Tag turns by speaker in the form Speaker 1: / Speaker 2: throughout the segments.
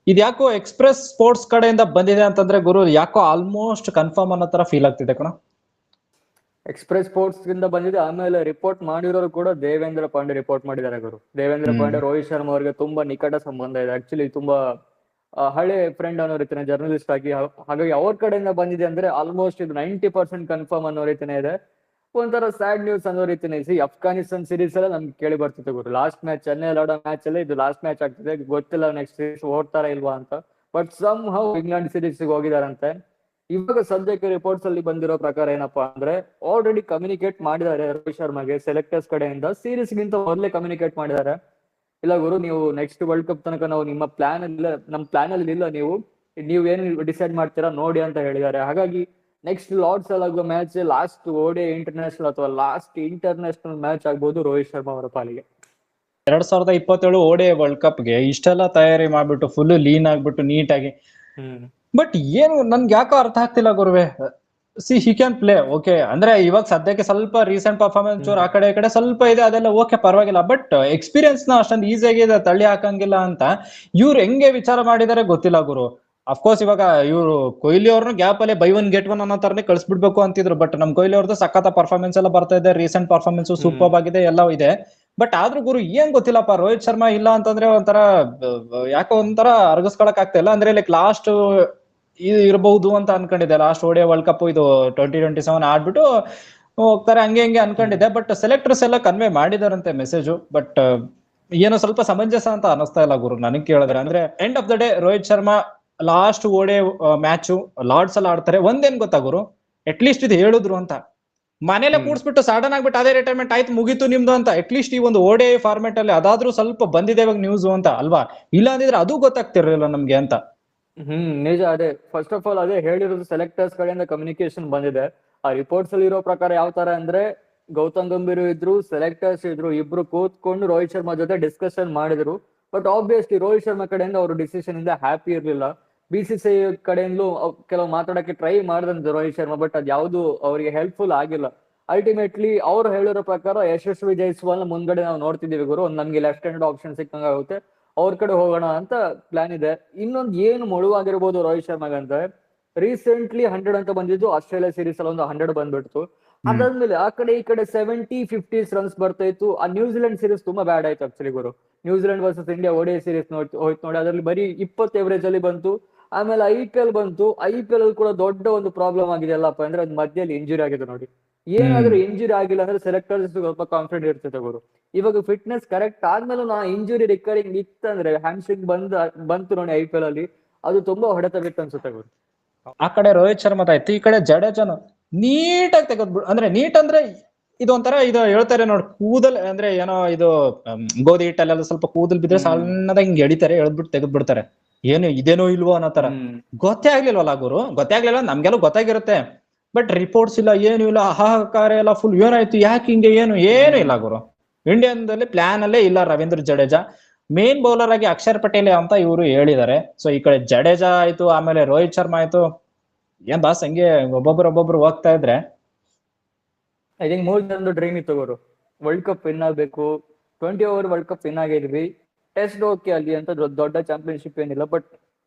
Speaker 1: ಇದ್ಯಾಕೋ express sports ಕಡೆಯಿಂದ ಬಂದಿದೆ ಅಂತಂದ್ರೆ ಗುರು, ಯಾಕೋ ಆಲ್ಮೋಸ್ಟ್ ಕನ್ಫರ್ಮ್ ಅನ್ನೋ ತರ ಫೀಲ್ ಆಗ್ತಿದೆ ಕಣ.
Speaker 2: ಎಕ್ಸ್‌ಪ್ರೆಸ್ ಸ್ಪೋರ್ಟ್ಸ್ ಗಿಂದ ಬಂದಿದೆ. ಆಮೇಲೆ ರಿಪೋರ್ಟ್ ಮಾಡಿರೋರು ಕೂಡ ದೇವೇಂದ್ರ ಪಾಂಡೆ ರಿಪೋರ್ಟ್ ಮಾಡಿದ್ದಾರೆ ಗುರು. ದೇವೇಂದ್ರ ಪಾಂಡೆ ರೋಹಿತ್ ಶರ್ಮಾ ಅವರಿಗೆ ತುಂಬಾ ನಿಕಟ ಸಂಬಂಧ ಇದೆ. ಆಕ್ಚುಲಿ ತುಂಬಾ ಹಳೆ ಫ್ರೆಂಡ್ ಅನ್ನೋ ರೀತಿನೇ ಜರ್ನಲಿಸ್ಟ್ ಆಗಿ. ಹಾಗಾಗಿ ಅವ್ರ ಕಡೆಯಿಂದ ಬಂದಿದೆ ಅಂದ್ರೆ ಆಲ್ಮೋಸ್ಟ್ ಇದು 90% ಕನ್ಫರ್ಮ್ ಅನ್ನೋ ರೀತಿನೇ ಇದೆ. ಒಂಥರ ಸ್ಯಾಡ್ ನ್ಯೂಸ್ ಅನ್ನೋ ರೀತಿನೇ ಇದೆ. ಅಫ್ಘಾನಿಸ್ತಾನ್ ಸೀರೀಸ್ ಎಲ್ಲ ನಮ್ಗೆ ಕೇಳಿ ಬರ್ತಿತ್ತು ಗುರು. ಲಾಸ್ಟ್ ಮ್ಯಾಚ್ ಚೆನ್ನೈಯಲ್ಲಿ ಆಡೋ ಮ್ಯಾಚ್ ಅಲ್ಲಿ ಇದು ಲಾಸ್ಟ್ ಮ್ಯಾಚ್ ಆಗ್ತಿದೆ, ಗೊತ್ತಿಲ್ಲ ನೆಕ್ಸ್ಟ್ ಸೀರೀಸ್ ಓಡ್ತಾರ ಇಲ್ವಾ ಅಂತ. But somehow England series ಹೋಗಿದಾರಂತೆ. ಇವಾಗ ಸದ್ಯಕ್ಕೆ ರಿಪೋರ್ಟ್ಸ್ ಅಲ್ಲಿ ಬಂದಿರೋ ಪ್ರಕಾರ ಏನಪ್ಪಾ ಅಂದ್ರೆ ಆಲ್ರೆಡಿ ಕಮ್ಯುನಿಕೇಟ್ ಮಾಡಿದ್ದಾರೆ ರೋಹಿತ್ ಶರ್ಮಾಗೆ ಸೆಲೆಕ್ಟರ್ಸ್ ಕಡೆಯಿಂದ. ಸೀರೀಸ್ ಗಿಂತ ಮೊದಲೇ ಕಮ್ಯುನಿಕೇಟ್ ಮಾಡಿದ್ದಾರೆ. ಇಲ್ಲ ಗುರು, ನೀವು ನೆಕ್ಸ್ಟ್ ವರ್ಲ್ಡ್ ಕಪ್ ತನಕ ನಾವು ನಿಮ್ಮ ಪ್ಲಾನ್ ಇಲ್ಲ, ನಮ್ಮ ಪ್ಲಾನ್ ಅಲ್ಲಿ ಇಲ್ಲ, ನೀವೇನು ಡಿಸೈಡ್ ಮಾಡ್ತೀರಾ ನೋಡಿ ಅಂತ ಹೇಳಿದ್ದಾರೆ. ಹಾಗಾಗಿ ನೆಕ್ಸ್ಟ್ ಲಾರ್ಡ್ಸ್ ಅಲ್ಲಿ ಆಗೋ ಮ್ಯಾಚ್ ಲಾಸ್ಟ್ ಓಡಿಐ ಇಂಟರ್ನ್ಯಾಷನಲ್ ಅಥವಾ ಲಾಸ್ಟ್ ಇಂಟರ್ನ್ಯಾಷನಲ್ ಮ್ಯಾಚ್ ಆಗ್ಬೋದು ರೋಹಿತ್ ಶರ್ಮಾ ಅವರ ಪಾಲಿಗೆ.
Speaker 1: 2027 ಓಡಿಐ ವರ್ಲ್ಡ್ ಕಪ್ಗೆ ಇಷ್ಟೆಲ್ಲ ತಯಾರಿ ಮಾಡ್ಬಿಟ್ಟು ಫುಲ್ ಲೀನ್ ಆಗ್ಬಿಟ್ಟು ನೀಟಾಗಿ. ಬಟ್ ಏನು ನನ್ಗೆ ಯಾಕೋ ಅರ್ಥ ಆಗ್ತಿಲ್ಲ ಗುರುವೆ. C he can play okay, ಅಂದ್ರೆ ಇವಾಗ ಸದ್ಯಕ್ಕೆ ಸ್ವಲ್ಪ ರೀಸೆಂಟ್ ಪರ್ಫಾರ್ಮೆನ್ಸ್ ಆ ಕಡೆ ಈ ಕಡೆ ಸ್ವಲ್ಪ ಇದೆ, ಅದೆಲ್ಲ ಓಕೆ ಪರವಾಗಿಲ್ಲ. ಬಟ್ ಎಕ್ಸ್ಪೀರಿಯನ್ಸ್ ನ ಅಷ್ಟೊಂದು ಈಸಿಯಾಗಿ ತಳ್ಳಿ ಹಾಕಂಗಿಲ್ಲ ಅಂತ ಇವ್ರು ಹೆಂಗೆ ವಿಚಾರ ಮಾಡಿದಾರೆ ಗೊತ್ತಿಲ್ಲ ಗುರು. ಅಫ್ಕೋರ್ಸ್ ಇವಾಗ ಇವರು ಕೊಹ್ಲಿ ಅವ್ರನ್ನ ಗ್ಯಾಪ್ ಅಲ್ಲಿ ಬೈ ಒನ್ ಗೆಟ್ ಒನ್ ಅನ್ನೋ ತರನೇ ಕಳ್ಸ್ಬಿಡ್ಬೇಕು ಅಂತಿದ್ರು. ಬಟ್ ನಮ್ ಕೊಹ್ಲಿ ಅವ್ರದ್ದು ಸಖತ್ ಪರ್ಫಾರ್ಮೆನ್ಸ್ ಎಲ್ಲ ಬರ್ತಾ ಇದೆ, ರೀಸೆಂಟ್ ಪರ್ಫಾರ್ಮೆನ್ಸ್ ಸೂಪರ್ ಆಗಿದೆ, ಎಲ್ಲ ಇದೆ. ಬಟ್ ಆದ್ರೂ ಗುರು ಏನ್ ಗೊತ್ತಿಲ್ಲಪ್ಪ, ರೋಹಿತ್ ಶರ್ಮಾ ಇಲ್ಲ ಅಂತಂದ್ರೆ ಒಂಥರ ಯಾಕೋ ಒಂಥರ ಅರ್ಗಿಸ್ಕೊಳಕ್ ಆಗ್ತಾ ಇಲ್ಲ. ಅಂದ್ರೆ ಲೈಕ್ ಲಾಸ್ಟ್ ಇರಬಹುದು ಅಂತ ಅನ್ಕೊಂಡಿದ್ದೆ. ಲಾಸ್ಟ್ ಓಡಿಐ ವರ್ಲ್ಡ್ ಕಪ್ ಇದು 2027 ಆಡ್ಬಿಟ್ಟು ಹೋಗ್ತಾರೆ ಹಂಗೆ ಹಿಂಗೆ ಅನ್ಕೊಂಡಿದ್ದೆ. ಬಟ್ ಸೆಲೆಕ್ಟರ್ಸ್ ಎಲ್ಲ ಕನ್ವೆ ಮಾಡಿದಾರಂತೆ ಮೆಸೇಜು. ಬಟ್ ಏನೋ ಸ್ವಲ್ಪ ಸಮಂಜಸ ಅಂತ ಅನಿಸ್ತಾ ಇಲ್ಲ ಗುರು ನನಗ್ ಕೇಳಿದ್ರೆ. ಅಂದ್ರೆ end of the day Rohit Sharma last ODI match Lord's ಅಲ್ಲಿ ಆಡ್ತಾರೆ. ಒಂದೇನ್ ಗೊತ್ತಾ ಗುರು, ಅಟ್ ಲೀಸ್ಟ್ ಇದು ಹೇಳಿದ್ರು ಅಂತ ಮನೇಲೆ ಕೂಡ್ಸ್ಬಿಟ್ಟು ಸಡನ್ ಆಗ್ಬಿಟ್ಟು ಅದೇ ರಿಟೈರ್ಮೆಂಟ್ ಆಯ್ತು ಮುಗೀತು ನಿಮ್ದು ಅಂತ ಅಟ್ ಲೀಸ್ಟ್ ಈ ಒಂದು ಓಡಿಐ ಫಾರ್ಮೆಟ್ ಅಲ್ಲಿ ಅದಾದ್ರೂ ಸ್ವಲ್ಪ ಬಂದಿದೆ ಇವಾಗ ನ್ಯೂಸ್ ಅಂತ ಅಲ್ವಾ. ಇಲ್ಲ ಅಂದಿದ್ರೆ ಅದು ಗೊತ್ತಾಗ್ತಿರ್ಲಿಲ್ಲ ನಮ್ಗೆ ಅಂತ.
Speaker 2: ನಿಜ. ಅದೇ ಫಸ್ಟ್ ಆಫ್ ಆಲ್ ಅದೇ ಹೇಳಿರೋದು, ಸೆಲೆಕ್ಟರ್ಸ್ ಕಡೆಯಿಂದ ಕಮ್ಯುನಿಕೇಶನ್ ಬಂದಿದೆ. ಆ ರಿಪೋರ್ಟ್ಸ್ ಅಲ್ಲಿ ಇರೋ ಪ್ರಕಾರ ಯಾವ ತರ ಅಂದ್ರೆ ಗೌತಮ್ ಗಂಭೀರ್ ಇದ್ರು, ಸೆಲೆಕ್ಟರ್ಸ್ ಇದ್ರು, ಇಬ್ರು ಕೂತ್ಕೊಂಡು ರೋಹಿತ್ ಶರ್ಮಾ ಜೊತೆ ಡಿಸ್ಕಷನ್ ಮಾಡಿದ್ರು. ಬಟ್ ಆಬ್ವಿಯಸ್ಲಿ ರೋಹಿತ್ ಶರ್ಮಾ ಕಡೆಯಿಂದ ಅವರು ಡಿಸಿಷನ್ ಇಂದ ಹ್ಯಾಪಿ ಇರ್ಲಿಲ್ಲ. BCCI ಕಡೆಯಿಂದಲೂ ಕೆಲವು ಮಾತಾಡಕ್ಕೆ ಟ್ರೈ ಮಾಡಿದಂತೆ ರೋಹಿತ್ ಶರ್ಮಾ, ಬಟ್ ಅದ್ ಯಾವ್ದು ಅವರಿಗೆ ಹೆಲ್ಪ್ಫುಲ್ ಆಗಿಲ್ಲ. ಅಲ್ಟಿಮೇಟ್ಲಿ ಅವ್ರು ಹೇಳಿರೋ ಪ್ರಕಾರ ಯಶಸ್ವಿ ಜೈಸ್ವಾಲ್ ಮುಂದ್ಗಡೆ ನಾವು ನೋಡ್ತಿದೀವಿ ಗುರು. ನಮ್ಗೆ ಲೆಫ್ಟ್ ಹ್ಯಾಂಡ್ ಆಪ್ಷನ್ ಸಿಕ್ಕಂಗ ಆಗುತ್ತೆ, ಅವ್ರ ಕಡೆ ಹೋಗೋಣ ಅಂತ ಪ್ಲಾನ್ ಇದೆ. ಇನ್ನೊಂದು ಏನು ಮುಳುವಾಗಿರ್ಬೋದು ರೋಹಿತ್ ಶರ್ಮಾಗೆ ಅಂದ್ರೆ ರೀಸೆಂಟ್ಲಿ 100 ಅಂತ ಬಂದಿದ್ದು, ಆಸ್ಟ್ರೇಲಿಯಾ ಸೀರೀಸ್ ಅಲ್ಲಿ ಒಂದು 100 ಬಂದ್ಬಿಡ್ತು. ಅದಾದ್ಮೇಲೆ ಆ ಕಡೆ ಈ ಕಡೆ 70-50 ರನ್ಸ್ ಬರ್ತಾ ಇತ್ತು. ಆ ನ್ಯೂಜಿಲೆಂಡ್ ಸೀರೀಸ್ ತುಂಬಾ ಬ್ಯಾಡ್ ಆಯ್ತು ಆಕ್ಚುಲಿ ಗುರು. New Zealand versus India ODI series ಹೋಯ್ತು ನೋಡಿ, ಅದ್ರಲ್ಲಿ ಬರೀ 20 ಎವರೇಜ್ ಅಲ್ಲಿ ಬಂತು. ಆಮೇಲೆ IPL ಬಂತು. IPL ಅಲ್ಲಿ ಕೂಡ ದೊಡ್ಡ ಒಂದು ಪ್ರಾಬ್ಲಮ್ ಆಗಿದೆ ಎಲ್ಲಪ್ಪ ಅಂದ್ರೆ ಅದ್ ಮಧ್ಯದಲ್ಲಿ ಇಂಜುರಿ ಆಗಿದೆ ನೋಡಿ. ಏನಾದ್ರೂ ಇಂಜುರಿ ಆಗಿಲ್ಲ ಅಂದ್ರೆ ಸೆಲೆಕ್ಟರ್ಸ್ ಸ್ವಲ್ಪ ಕಾನ್ಫಿಡೆಂಟ್ ಇರ್ತದೆ ಗುರು. ಇವಾಗ ಫಿಟ್ನೆಸ್ ಕರೆಕ್ಟ್ ಆದ್ಮೇಲೆ ನಾ ಇಂಜುರಿ ರಿಕರಿಂಗ್ ಇತ್ತಂದ್ರೆ ಹ್ಯಾಮ್ಸ್ಟ್ರಿಂಗ್ ಬಂತು ನೋಡಿ IPL ಅಲ್ಲಿ, ಅದು ತುಂಬಾ ಹೊಡೆತ ಬಿತ್ತು ಅನ್ಸುತ್ತೆ ಗುರು.
Speaker 1: ಆ ಕಡೆ ರೋಹಿತ್ ಶರ್ಮಾ ಆಯ್ತು, ಈ ಕಡೆ ಜಡೇಜಾನು ನೀಟಾಗಿ ತೆಗೆದ್ಬಿಡು. ಅಂದ್ರೆ ನೀಟ್ ಅಂದ್ರೆ ಇದೊಂಥರ ಇದು ಹೇಳ್ತಾರೆ ನೋಡಿ, ಕೂದಲ್ ಅಂದ್ರೆ ಏನೋ ಇದು ಗೋಧಿ ಹಿಟ್ಟಲ್ಲೆಲ್ಲ ಸ್ವಲ್ಪ ಕೂದಲ್ ಬಿದ್ರೆ ಸಣ್ಣದಾಗಿ ಹಿಂಗೆ ಎಳಿತಾರೆ, ಎಳ್ದ್ಬಿಟ್ಟು ತೆಗೆದ್ಬಿಡ್ತಾರೆ. ಏನು ಇದೇನೋ ಇಲ್ವೋ ಅನ್ನೋ ತರ. ಗೊತ್ತೇ ಆಗ್ಲಿಲ್ವಲ್ಲ ಗುರು, ಗೊತ್ತೇ ಆಗ್ಲಿಲ್ಲ. ನಮ್ಗೆಲ್ಲ ಗೊತ್ತಾಗಿರುತ್ತೆ, ಬಟ್ ರಿಪೋರ್ಟ್ಸ್ ಇಲ್ಲ, ಏನು ಇಲ್ಲ, ಹಾಹಾಕಾರ ಎಲ್ಲ ಫುಲ್ ಏನಾಯ್ತು ಯಾಕೆ ಹಿಂಗೆ ಏನು ಇಲ್ಲ ಗುರು. ಇಂಡಿಯಾದಲ್ಲಿ ಪ್ಲಾನ್ ಅಲ್ಲೇ ಇಲ್ಲ ರವೀಂದ್ರ ಜಡೇಜಾ. ಮೇನ್ ಬೌಲರ್ ಆಗಿ ಅಕ್ಷರ್ ಪಟೇಲ್ ಅಂತ ಇವರು ಹೇಳಿದ್ದಾರೆ. ಸೊ ಈ ಕಡೆ ಜಡೇಜಾ ಆಯ್ತು, ಆಮೇಲೆ ರೋಹಿತ್ ಶರ್ಮಾ ಆಯ್ತು. ಏನ್ ಬಾಸ್ ಹಂಗೆ ಒಬ್ಬೊಬ್ರು ಹೋಗ್ತಾ ಇದ್ರೆ.
Speaker 2: ಐ ಥಿಂಕ್ 3 ಜನದ ಡ್ರೀಮ್ ಇತ್ತು ಗುರು, ವರ್ಲ್ಡ್ ಕಪ್ ವಿನ್ ಆಗ್ಬೇಕು. 20 ಓವರ್ ವರ್ಲ್ಡ್ ಕಪ್ ವಿನ್ ಆಗಿದ್ವಿ. ಟೆಸ್ಟ್ ಓಕೆ ಅಲ್ಲಿ ಅಂತ ದೊಡ್ಡ ಚಾಂಪಿಯನ್ಶಿಪ್ ಏನಿಲ್ಲ, but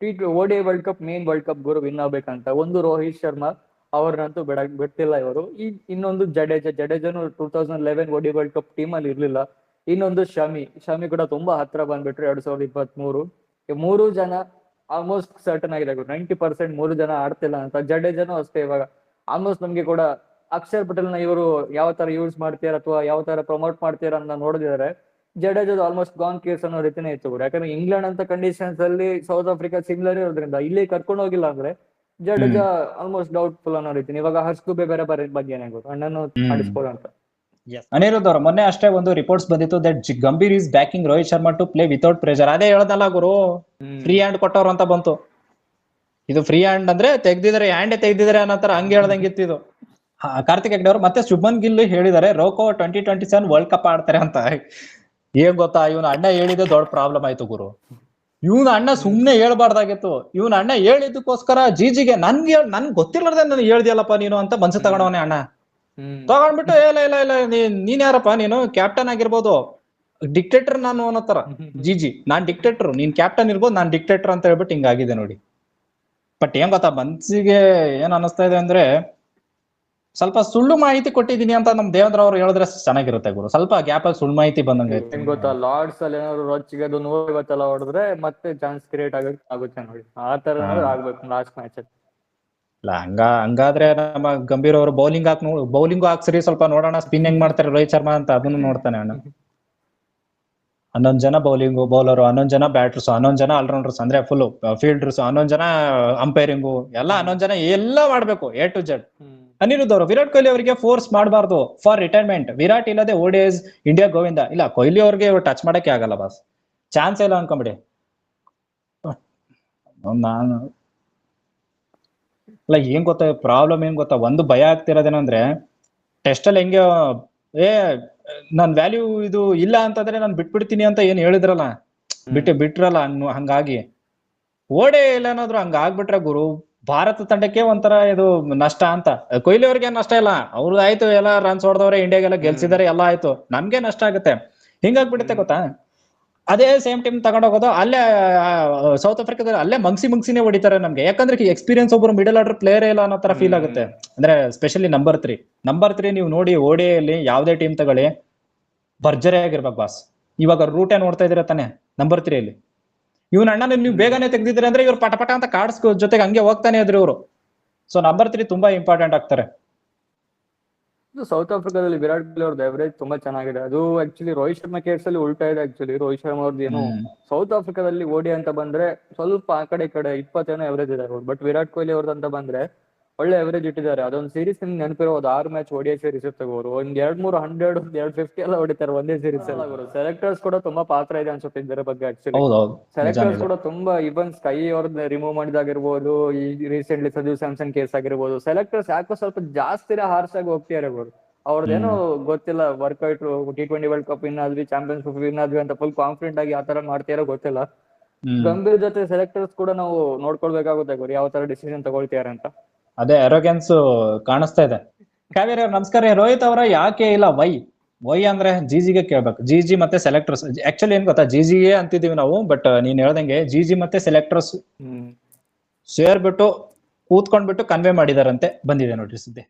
Speaker 2: ODI World Cup main World Cup ಗುರು ವಿನ್ ಆಗ್ಬೇಕಂತ ಒಂದು ರೋಹಿತ್ ಶರ್ಮಾ ಅವ್ರನ್ನಂತೂ ಬಿಡ್ತಿಲ್ಲ ಇವರು. ಇನ್ನೊಂದು ಜಡೇಜಾನು 2011 ODI ವರ್ಲ್ಡ್ ಕಪ್ ಟೀಮ್ ಅಲ್ಲಿ ಇರ್ಲಿಲ್ಲ. ಇನ್ನೊಂದು ಶಮಿ ಕೂಡ ತುಂಬಾ ಹತ್ರ ಬಂದ್ಬಿಟ್ರು 2023. 3 ಜನ ಆಲ್ಮೋಸ್ಟ್ ಸರ್ಟನ್ ಆಗಿದೆ ಗುರು, 90% 3 ಜನ ಆಡ್ತಿಲ್ಲ ಅಂತ. ಜಡೇಜಾನು ಅಷ್ಟೇ, ಇವಾಗ ಆಲ್ಮೋಸ್ಟ್ ನಮ್ಗೆ ಕೂಡ ಅಕ್ಷರ್ ಪಟೇಲ್ ನ ಇವರು ಯಾವ ತರ ಯೂಸ್ ಮಾಡ್ತೀರಾ ಅಥವಾ ಯಾವ ತರ ಪ್ರಮೋಟ್ ಮಾಡ್ತೀರಾ ಅಂತ ನೋಡಿದಿದ್ದಾರೆ. ಜಡೇಜಾದು ಆಲ್ಮೋಸ್ಟ್ ಗಾನ್ ಕೇಸ್ ಅನ್ನೋ ರೀತಿನೇ ಇತ್ತು ಗುರು. ಯಾಕಂದ್ರೆ ಇಂಗ್ಲೆಂಡ್ ಅಂತ ಕಂಡೀಷನ್ಸ್ ಅಲ್ಲಿ ಸೌತ್ ಆಫ್ರಿಕಾ ಸಿಮಿಲರ್ ಇರೋದ್ರಿಂದ ಇಲ್ಲಿ ಕರ್ಕೊಂಡು ಹೋಗಿಲ್ಲ ಅಂದ್ರೆ ಜಡೇಜಾ ಆಲ್ಮೋಸ್ಟ್ ಡೌಟ್ಫುಲ್ ಅನ್ನೋ ರೀತಿ. ಇವಾಗ ಹರ್ಷ್ ದುಬೆ ಬೇರೆ ಬಗ್ಗೆನೇ ಗುರು, ಅಣ್ಣನು ಆಡಿಸ್ಬೋದು ಅಂತ.
Speaker 1: ಅನಿರುದ್ಧ ಅವರು ಮೊನ್ನೆ ಅಷ್ಟೇ ಒಂದು ರಿಪೋರ್ಟ್ಸ್ ಬಂದಿತ್ತು that Gambhir is backing Rohit Sharma to play without pressure. ಅದೇ ಹೇಳದಲ್ಲ ಗುರು, ಫ್ರೀ ಹ್ಯಾಂಡ್ ಕೊಟ್ಟವ್ರು ಅಂತ ಬಂತು. ಇದು ಫ್ರೀ ಹ್ಯಾಂಡ್ ಅಂದ್ರೆ ಹ್ಯಾಂಡೇ ತೆಗ್ದಿದ್ದಾರೆ ಅನ್ನೋ ತರ ಹಂಗೆ ಹೇಳ್ದಂಗಿತ್ತು ಇದು. ಕಾರ್ತಿಕ್ ಹೆಗ್ಡೆ ಅವರು ಮತ್ತೆ ಶುಭ್ಮನ್ ಗಿಲ್ ಹೇಳಿದ್ದಾರೆ ರೋಕೋ 2027 ವರ್ಲ್ಡ್ ಕಪ್ ಆಡ್ತಾರೆ ಅಂತ. ಏನ್ ಗೊತ್ತಾ, ಇವನ ಅಣ್ಣ ಹೇಳಿದೆ ದೊಡ್ಡ ಪ್ರಾಬ್ಲಮ್ ಆಯ್ತು ಗುರು. ಇವನ ಅಣ್ಣ ಸುಮ್ನೆ ಹೇಳ್ಬಾರ್ದಾಗಿತ್ತು. ಇವನ ಅಣ್ಣ ಹೇಳಿದಕ್ಕೋಸ್ಕರ ಜಿಜಿಗೆ ನನ್ ಗೊತ್ತಿಲ್ಲದೆ ನಾನು ಹೇಳ್ದಿಯಲ್ಲಪ್ಪ ನೀನು ಅಂತ ಮನ್ಸು ತಗೊಂಡವನೇ ಅಣ್ಣ. ತಗೊಂಡ್ಬಿಟ್ಟು ಇಲ್ಲ ನೀನ್ ಯಾರಪ್ಪ, ನೀನು ಕ್ಯಾಪ್ಟನ್ ಆಗಿರ್ಬೋದು, ಡಿಕ್ಟೇಟರ್ ನಾನು ಅನ್ನೋತರ ಜಿಜಿ, ನಾನ್ ಡಿಕ್ಟೇಟರ್, ನೀನ್ ಕ್ಯಾಪ್ಟನ್ ಇರ್ಬೋದು, ನಾನ್ ಡಿಕ್ಟೇಟರ್ ಅಂತ ಹೇಳ್ಬಿಟ್ಟು ಹಿಂಗಾಗಿದೆ ನೋಡಿ. ಬಟ್ ಏನ್ ಗೊತ್ತಾ, ಮನ್ಸಿಗೆ ಏನ್ ಅನಿಸ್ತಾ ಇದೆ ಅಂದ್ರೆ, ಸ್ವಲ್ಪ ಸುಳ್ಳು ಮಾಹಿತಿ ಕೊಟ್ಟಿದೀನಿ ಅಂತ ನಮ್ ದೇವೇಂದ್ರ ಅವ್ರು ಹೇಳಿದ್ರೆ ಚೆನ್ನಾಗಿರುತ್ತೆ ಗುರು. ಸ್ವಲ್ಪ ಗ್ಯಾಪ್ ಅಲ್ಲಿ ಸುಳ್ಳು ಮಾಹಿತಿ ಬಂದಂಗೆ
Speaker 2: ಏನ್ ಗೊತ್ತಾ, ಲಾರ್ಡ್ಸ್ ಅಲ್ಲಿ ಏನಾದ್ರು ರೊಚ್ಚಿಗೆ ಅದು 150 ಹೊಡೆದ್ರೆ ಮತ್ತೆ ಚಾನ್ಸ್ ಕ್ರಿಯೇಟ್ ಆಗುತ್ತೆ ನೋಡಿ. ಆ ತರ ಏನಾದ್ರು ಆಗ್ಬೇಕು ಲಾಸ್ಟ್ ಮ್ಯಾಚ್ ಅಲ್ಲಿ.
Speaker 1: ಇಲ್ಲ ಹಂಗಾದ್ರೆ ನಮ್ಮ ಗಂಭೀರ್ ಅವರು ಬೌಲಿಂಗ್ ಹಾಕ್ಸ್ರಿ ಸ್ವಲ್ಪ ನೋಡೋಣ, ಸ್ಪಿನ್ ಹೆಂಗ್ ಮಾಡ್ತಾರೆ ರೋಹಿತ್ ಶರ್ಮಾ ಅಂತ, ಅದನ್ನು ನೋಡ್ತಾನೆ ಅಣ್ಣ. 11 ಜನ ಬೌಲರ್, 11 ಜನ ಬ್ಯಾಟರ್ಸ್, 11 ಜನ ಆಲ್ರೌಂಡರ್ಸ್, ಅಂದ್ರೆ ಫುಲ್ ಫೀಲ್ಡರ್ಸ್, 11 ಜನ ಅಂಪೈರಿಂಗು ಎಲ್ಲ 11 ಜನ ಎಲ್ಲ ಮಾಡ್ಬೇಕು ಎ ಟು ಜೆಡ್. ಅನಿರುದ್ಧ್ ಅವರು ವಿರಾಟ್ ಕೊಹ್ಲಿ ಅವರಿಗೆ ಫೋರ್ಸ್ ಮಾಡಬಾರ್ದು ಫಾರ್ ರಿಟೈರ್ಮೆಂಟ್. ವಿರಾಟ್ ಇಲ್ಲದೆ ಓಡಿಎಸ್ ಇಂಡಿಯಾ ಗೋವಿಂದ. ಇಲ್ಲ, ಕೊಹ್ಲಿ ಅವ್ರಿಗೆ ಟಚ್ ಮಾಡಕ್ಕೆ ಆಗಲ್ಲ ಬಾಸ್, ಚಾನ್ಸ್ ಇಲ್ಲ ಅನ್ಕೊಂಬಿಡಿ. ನಾನು ಇಲ್ಲ, ಏನ್ ಗೊತ್ತಾ ಪ್ರಾಬ್ಲಮ್, ಏನ್ ಗೊತ್ತಾ, ಒಂದು ಭಯ ಆಗ್ತಿರೋದೇನಂದ್ರೆ, ಟೆಸ್ಟ್ ಅಲ್ಲಿ ಹೆಂಗೆ ನನ್ ವ್ಯಾಲ್ಯೂ ಇದು ಇಲ್ಲ ಅಂತಂದ್ರೆ ನಾನು ಬಿಟ್ಬಿಡ್ತೀನಿ ಅಂತ ಏನ್ ಹೇಳಿದ್ರಲ್ಲ, ಬಿಟ್ರಲ್ಲ ಹಂಗಾಗಿ ಓಡೇ ಇಲ್ಲ ಏನಾದ್ರು ಹಂಗ ಆಗ್ಬಿಟ್ರೆ ಗುರು, ಭಾರತ ತಂಡಕ್ಕೆ ಒಂಥರ ಇದು ನಷ್ಟ ಅಂತ. ಕೊಹ್ಲಿ ಅವ್ರಿಗೆ ನಷ್ಟ ಇಲ್ಲ, ಅವ್ರದ್ದು ಆಯ್ತು, ಎಲ್ಲ ರನ್ಸ್ ಹೊಡೆದವ್ರೆ, ಇಂಡಿಯಾಗೆಲ್ಲ ಗೆಲ್ಸಿದಾರೆ, ಎಲ್ಲ ಆಯ್ತು, ನಮ್ಗೆ ನಷ್ಟ ಆಗುತ್ತೆ. ಹಿಂಗಾಗ್ಬಿಡುತ್ತೆ ಗೊತ್ತಾ. ಅದೇ ಸೇಮ್ ಟೀಮ್ ತಗೊಂಡೋಗೋದು, ಅಲ್ಲೇ ಸೌತ್ ಆಫ್ರಿಕಾದಲ್ಲಿ ಅಲ್ಲೇ ಮಂಗ್ಸಿನೇ ಹೊಡಿತಾರೆ ನಮ್ಗೆ. ಯಾಕಂದ್ರೆ ಎಕ್ಸ್ಪೀರಿಯನ್ಸ್ ಒಬ್ರು ಮಿಡಲ್ ಆರ್ಡರ್ ಪ್ಲೇಯರ್ ಇಲ್ಲ ಅನ್ನೋ ತರ ಫೀಲ್ ಆಗುತ್ತೆ. ಅಂದ್ರೆ ಸ್ಪೆಷಲಿ ನಂಬರ್ 3 ನೀವು ನೋಡಿ, ಓಡಿಯಲ್ಲಿ ಯಾವ್ದೇ ಟೀಮ್ ತಗೊಳ್ಳಿ ಭರ್ಜರಿ ಆಗಿರ್ಬೇಕು ಬಾಸ್. ಇವಾಗ ರೂಟೇ ನೋಡ್ತಾ ಇದೀರ ತಾನೆ ನಂಬರ್ 3 ಅಲ್ಲಿ. ಇವ್ನ ಅಣ್ಣನ ನೀವು ಬೇಗನೆ ತೆಗ್ದಿದ್ರೆ ಅಂದ್ರೆ ಇವ್ರು ಪಟ ಅಂತ ಕಾರ್ಡ್ಸ್ ಜೊತೆಗೆ ಹಂಗೆ ಹೋಗ್ತಾನೆ ಇದ್ರು ಇವರು. ಸೊ ನಂಬರ್ 3 ತುಂಬಾ ಇಂಪಾರ್ಟೆಂಟ್ ಆಗ್ತಾರೆ.
Speaker 2: ಸೌತ್ ಆಫ್ರಿಕಾದಲ್ಲಿ ವಿರಾಟ್ ಕೊಹ್ಲಿ ಅವ್ರದ್ದು ಎವರೇಜ್ ತುಂಬಾ ಚೆನ್ನಾಗಿದೆ. ಅದು ಆಕ್ಚುಲಿ ರೋಹಿತ್ ಶರ್ಮಾ ಕೇಸ್ ಅಲ್ಲಿ ಉಲ್ಟಾ ಇದೆ. ಆಕ್ಚುಲಿ ರೋಹಿತ್ ಶರ್ಮಾ ಅವ್ರದ್ದು ಏನು ಸೌತ್ ಆಫ್ರಿಕಾದಲ್ಲಿ ಓಡಿ ಅಂತ ಬಂದ್ರೆ ಸ್ವಲ್ಪ ಆ ಕಡೆ 20 ಏನೋ ಎವರೇಜ್ ಇದೆ. ಬಟ್ ವಿರಾಟ್ ಕೊಹ್ಲಿ ಅವ್ರದ್ದು ಅಂತ ಬಂದ್ರೆ ಒಳ್ಳೆ ಎವರೇಜ್ ಇಟ್ಟಿದ್ದಾರೆ. ಅದೊಂದು ಸೀರೀಸ್ ನಿಮ್ಗೆ ನೆನಪಿರೋದು, 6 ಮ್ಯಾಚ್ ಓಡಿಐ ಸೀರೀಸ್ ತಗೋರು ಒಂದ್ 2-3 100 250 ಎಲ್ಲ ಹೊಡಿತಾರೆ ಒಂದೇ ಸೀರೀಸ್ ಅಲ್ಲಿ. ಸೆಲೆಕ್ಟರ್ಸ್ ಕೂಡ ತುಂಬಾ ಪಾತ್ರ ಇದೆ ಅನ್ಸುತ್ತೆ ಇದರ ಬಗ್ಗೆ. ಆಕ್ಚುಲಿ ಸೆಲೆಕ್ಟರ್ಸ್ ಕೂಡ ತುಂಬಾ, ಇವನ್ ಸ್ಕೈ ಅವ್ರನ್ನ ರಿಮೂವ್ ಮಾಡಿದಾಗಿರ್ಬೋದು, ಈ ರೀಸೆಂಟ್ಲಿ ಸಂಜು ಸ್ಯಾಮ್ಸನ್ ಕೇಸ್ ಆಗಿರ್ಬೋದು, ಸೆಲೆಕ್ಟರ್ಸ್ ಯಾಕೋ ಸ್ವಲ್ಪ ಜಾಸ್ತಿನೇ ಹಾರ್ಸ್ ಆಗಿ ಹೋಗ್ತಿದ್ದಾರೆ ಅವರು. ಅವ್ರದ್ದೇನೋ ಗೊತ್ತಿಲ್ಲ, workout T20 world cup win ಆದ್ವಿ, ಚಾಂಪಿಯನ್ಸ್ ಟ್ರೋಫಿ ವಿನ್ ಆದ್ವಿ ಅಂತ ಫುಲ್ ಕಾನ್ಫಿಡೆಂಟ್ ಆಗಿ ಆತರ ಮಾಡ್ತಿರೋ ಗೊತ್ತಿಲ್ಲ. ಗಂಭೀರ್ ಜೊತೆ ಸೆಲೆಕ್ಟರ್ಸ್ ಕೂಡ ನಾವು ನೋಡ್ಕೊಳ್ಬೇಕಾಗುತ್ತೆ ಗುರು, ಯಾವ ತರ ಡಿಸಿಷನ್ ತಗೊಳ್ತಿದ್ದಾರೆ ಅಂತ.
Speaker 1: ಅದೇ ಅರೋಗೆನ್ಸ್ ಕಾಣಿಸ್ತಾ ಇದೆ. ಕಾವೇರಿ ಅವ್ರ ನಮಸ್ಕಾರ. ರೋಹಿತ್ ಅವರ ಯಾಕೆ ಇಲ್ಲ, ವೈ ಅಂದ್ರೆ ಜಿಜಿಗೆ ಕೇಳ್ಬೇಕು. ಜಿಜಿ ಮತ್ತೆ ಸೆಲೆಕ್ಟರ್ಸ್ ಆಕ್ಚುಲಿ ಏನ್ ಗೊತ್ತಾ, ಜಿಜಿಗೆ ಅಂತಿದೀವಿ ನಾವು, ಬಟ್ ನೀನ್ ಹೇಳ್ದಂಗೆ ಜಿಜಿ ಮತ್ತೆ ಸೆಲೆಕ್ಟರ್ಸ್ ಸೇರ್ಬಿಟ್ಟು ಕೂತ್ಕೊಂಡ್ಬಿಟ್ಟು ಕನ್ವೆ ಮಾಡಿದಾರಂತೆ, ಬಂದಿದೆ ನೋಡ್ರಿ ಸುದ್ದಿ.